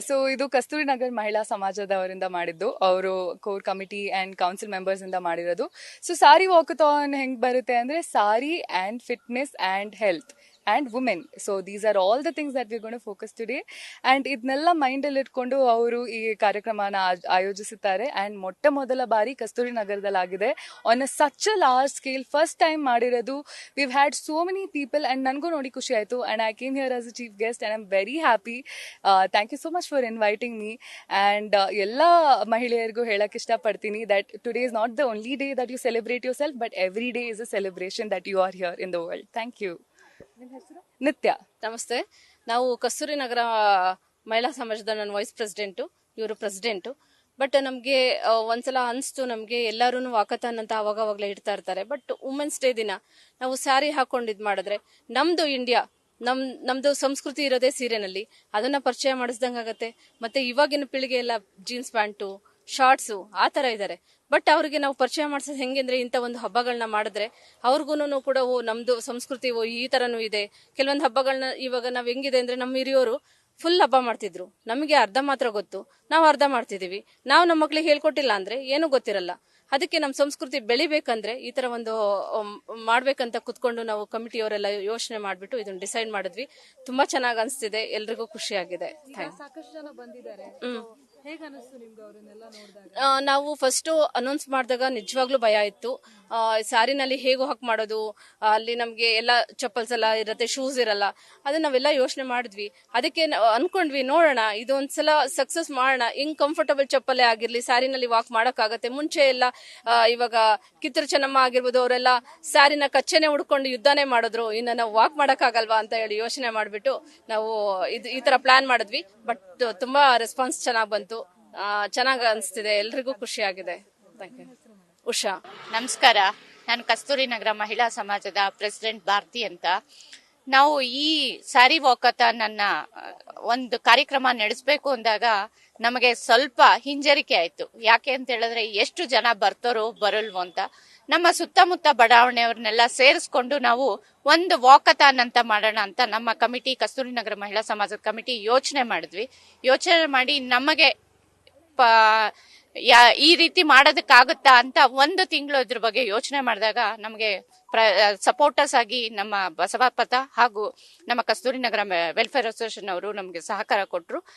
So ಇದು ಕಸ್ತೂರಿ ನಗರ್ ಮಹಿಳಾ ಸಮಾಜದವರಿಂದ ಮಾಡಿದ್ದು. ಅವರು core committee and council members ಇಂದ ಮಾಡಿರೋದು. ಸೊ ಸಾರಿ ವಾಕಥಾನ್ ಹೆಂಗ್ ಬರುತ್ತೆ ಅಂದ್ರೆ sari and fitness and health and women. So these are all the things that we're going to focus today. And ಇದನ್ನೆಲ್ಲ ಮೈಂಡ್ ಅಲ್ಲಿ ಇಟ್ಕೊಂಡು ಅವರು ಈ ಕಾರ್ಯಕ್ರಮನ ಆಯೋಜಿಸುತ್ತಾರೆ. ಅಂಡ್ ಮೊಟ್ಟ ಮೊದಲ ಬಾರಿ ಕಸ್ತೂರಿ ನಗರದಲ್ಲಾಗಿದೆ on a such a large scale. First time ಮಾಡಿರೋದು. We've had so many people and ನನಗೂ ನೋಡಿ ಖುಷಿ ಆಯ್ತು. And I came here as a chief guest and I am very happy. Thank you so much for inviting me. And ಎಲ್ಲ ಮಹಿಳೆಯರಿಗೂ ಹೇಳಕ್ ಇಷ್ಟಪಡ್ತೀನಿ that today is not the only day that you celebrate yourself, but every day is a celebration that you are here in the world. Thank you. Nitya. ನಮಸ್ತೆ. ನಾವು ಕಸ್ತೂರಿ ನಗರ ಮಹಿಳಾ ಸಮಾಜದ ನಾನು vice president, ಇವರು ಪ್ರೆಸಿಡೆಂಟು. ಬಟ್ ನಮಗೆ ಒಂದ್ಸಲ ಅನಿಸ್ತು, ನಮಗೆ ಎಲ್ಲರೂ ವಾಕಥಾನ್ ಅಂತ ಅವಾಗವಾಗಲೇ ಇಡ್ತಾ ಇರ್ತಾರೆ. ಬಟ್ ವುಮೆನ್ಸ್ ಡೇ ದಿನ ನಾವು ಸ್ಯಾರಿ ಹಾಕೊಂಡು ಇದು ಮಾಡಿದ್ರೆ ನಮ್ದು ಇಂಡಿಯಾ, ನಮ್ದು ಸಂಸ್ಕೃತಿ ಇರೋದೇ ಸೀರೆನಲ್ಲಿ, ಅದನ್ನ ಪರಿಚಯ ಮಾಡಿಸ್ದಂಗಾಗತ್ತೆ. ಮತ್ತೆ ಇವಾಗಿನ ಪೀಳಿಗೆ ಎಲ್ಲ ಜೀನ್ಸ್ ಪ್ಯಾಂಟು, ಶಾರ್ಟ್ಸು ಆ ತರ ಇದ್ದಾರೆ. ಬಟ್ ಅವ್ರಿಗೆ ನಾವು ಪರಿಚಯ ಮಾಡಿಸೋದು ಹೆಂಗೆ ಅಂದ್ರೆ ಇಂಥ ಒಂದು ಹಬ್ಬಗಳನ್ನ ಮಾಡಿದ್ರೆ ಅವ್ರಿಗೂ ಕೂಡ ನಮ್ದು ಸಂಸ್ಕೃತಿ ಈ ತರನೂ ಇದೆ. ಕೆಲವೊಂದು ಹಬ್ಬಗಳನ್ನ ಇವಾಗ ನಾವ್ ಹೆಂಗಿದೆ ಅಂದ್ರೆ ನಮ್ಮ ಹಿರಿಯೋರು ಫುಲ್ ಹಬ್ಬ ಮಾಡ್ತಿದ್ರು, ನಮಗೆ ಅರ್ಧ ಮಾತ್ರ ಗೊತ್ತು, ನಾವು ಅರ್ಧ ಮಾಡ್ತಿದೀವಿ. ನಾವು ನಮ್ಮ ಮಕ್ಳಿಗೆ ಹೇಳ್ಕೊಟ್ಟಿಲ್ಲ ಅಂದ್ರೆ ಏನೂ ಗೊತ್ತಿರಲ್ಲ. ಅದಕ್ಕೆ ನಮ್ಮ ಸಂಸ್ಕೃತಿ ಬೆಳಿಬೇಕಂದ್ರೆ ಈ ತರ ಒಂದು ಮಾಡ್ಬೇಕಂತ ಕುತ್ಕೊಂಡು ನಾವು ಕಮಿಟಿಯವರೆಲ್ಲ ಯೋಚನೆ ಮಾಡ್ಬಿಟ್ಟು ಇದನ್ನ ಡಿಸೈಡ್ ಮಾಡಿದ್ವಿ. ತುಂಬಾ ಚೆನ್ನಾಗಿ ಅನಿಸ್ತಿದೆ, ಎಲ್ರಿಗೂ ಖುಷಿ ಆಗಿದೆ. ಸಾಕಷ್ಟು ಜನ ಬಂದಿದ್ದಾರೆ. ನಾವು ಫಸ್ಟ್ ಅನೌನ್ಸ್ ಮಾಡಿದಾಗ ನಿಜವಾಗ್ಲೂ ಭಯ ಇತ್ತು. ಸ್ಯಾರಿನಲ್ಲಿ ಹೇಗೂ ಹಾಕ್ ಮಾಡೋದು, ಅಲ್ಲಿ ನಮ್ಗೆ ಎಲ್ಲ ಚಪ್ಪಲ್ಸ್ ಎಲ್ಲ ಇರತ್ತೆ, ಶೂಸ್ ಇರಲ್ಲ. ಅದನ್ನ ನಾವೆಲ್ಲ ಯೋಚನೆ ಮಾಡಿದ್ವಿ. ಅದಕ್ಕೆ ಅನ್ಕೊಂಡ್ವಿ, ನೋಡೋಣ ಇದು ಒಂದ್ಸಲ ಸಕ್ಸಸ್ ಮಾಡೋಣ. ಹಿಂಗ್ ಕಂಫರ್ಟಬಲ್ ಚಪ್ಪಲೇ ಆಗಿರ್ಲಿ, ಸ್ಯಾರಿನಲ್ಲಿ ವಾಕ್ ಮಾಡಕ್ ಆಗತ್ತೆ. ಮುಂಚೆ ಎಲ್ಲ ಇವಾಗ ಕಿತ್ತೂರು ಚೆನ್ನಮ್ಮ ಆಗಿರ್ಬೋದು, ಅವರೆಲ್ಲ ಸ್ಯಾರಿನ ಕಚ್ಚೆನೆ ಉಡ್ಕೊಂಡು ಯುದ್ಧನೇ ಮಾಡಿದ್ರು, ಇನ್ನ ನಾವು ವಾಕ್ ಮಾಡಕ್ ಆಗಲ್ವಾ ಅಂತ ಹೇಳಿ ಯೋಚನೆ ಮಾಡ್ಬಿಟ್ಟು ನಾವು ಈ ತರ ಪ್ಲಾನ್ ಮಾಡಿದ್ವಿ. ಬಟ್ ತುಂಬಾ ರೆಸ್ಪಾನ್ಸ್ ಚೆನ್ನಾಗ್ ಬಂತು, ಚೆನ್ನಾಗ್ ಅನ್ಸ್ತಿದೆ, ಎಲ್ರಿಗೂ ಖುಷಿ ಆಗಿದೆ. ಉಷಾ. ನಮಸ್ಕಾರ. ನಾನು ಕಸ್ತೂರಿ ನಗರ ಮಹಿಳಾ ಸಮಾಜದ ಪ್ರೆಸಿಡೆಂಟ್ ಭಾರತಿ ಅಂತ. ನಾವು ಈ ಸ್ಯಾರಿ ವಾಕಥಾನ್ ಅನ್ನ ಒಂದು ಕಾರ್ಯಕ್ರಮ ನಡೆಸಬೇಕು ಅಂದಾಗ ನಮಗೆ ಸ್ವಲ್ಪ ಹಿಂಜರಿಕೆ ಆಯ್ತು. ಯಾಕೆ ಅಂತ ಹೇಳಿದ್ರೆ ಎಷ್ಟು ಜನ ಬರ್ತಾರೋ ಬರಲ್ವೋ ಅಂತ. ನಮ್ಮ ಸುತ್ತಮುತ್ತ ಬಡಾವಣೆಯವ್ರನ್ನೆಲ್ಲ ಸೇರಿಸ್ಕೊಂಡು ನಾವು ಒಂದು ವಾಕಥಾನ್ ಅಂತ ಮಾಡೋಣ ಅಂತ ನಮ್ಮ ಕಮಿಟಿ, ಕಸ್ತೂರಿ ನಗರ ಮಹಿಳಾ ಸಮಾಜದ ಕಮಿಟಿ ಯೋಚನೆ ಮಾಡಿದ್ವಿ. ಯೋಚನೆ ಮಾಡಿ ನಮಗೆ ಈ ರೀತಿ ಮಾಡೋದಕ್ಕಾಗುತ್ತಾ ಅಂತ ಒಂದು ತಿಂಗಳು ಇದ್ರ ಬಗ್ಗೆ ಯೋಚನೆ ಮಾಡಿದಾಗ ನಮಗೆ ಸಪೋರ್ಟರ್ಸ್ ಆಗಿ ನಮ್ಮ ಬಸವಪಥ ಹಾಗೂ ನಮ್ಮ ಕಸ್ತೂರಿ ನಗರ ವೆಲ್ಫೇರ್ ಅಸೋಸಿಯೇಷನ್ ಅವರು ನಮಗೆ ಸಹಕಾರ ಕೊಟ್ಟರು.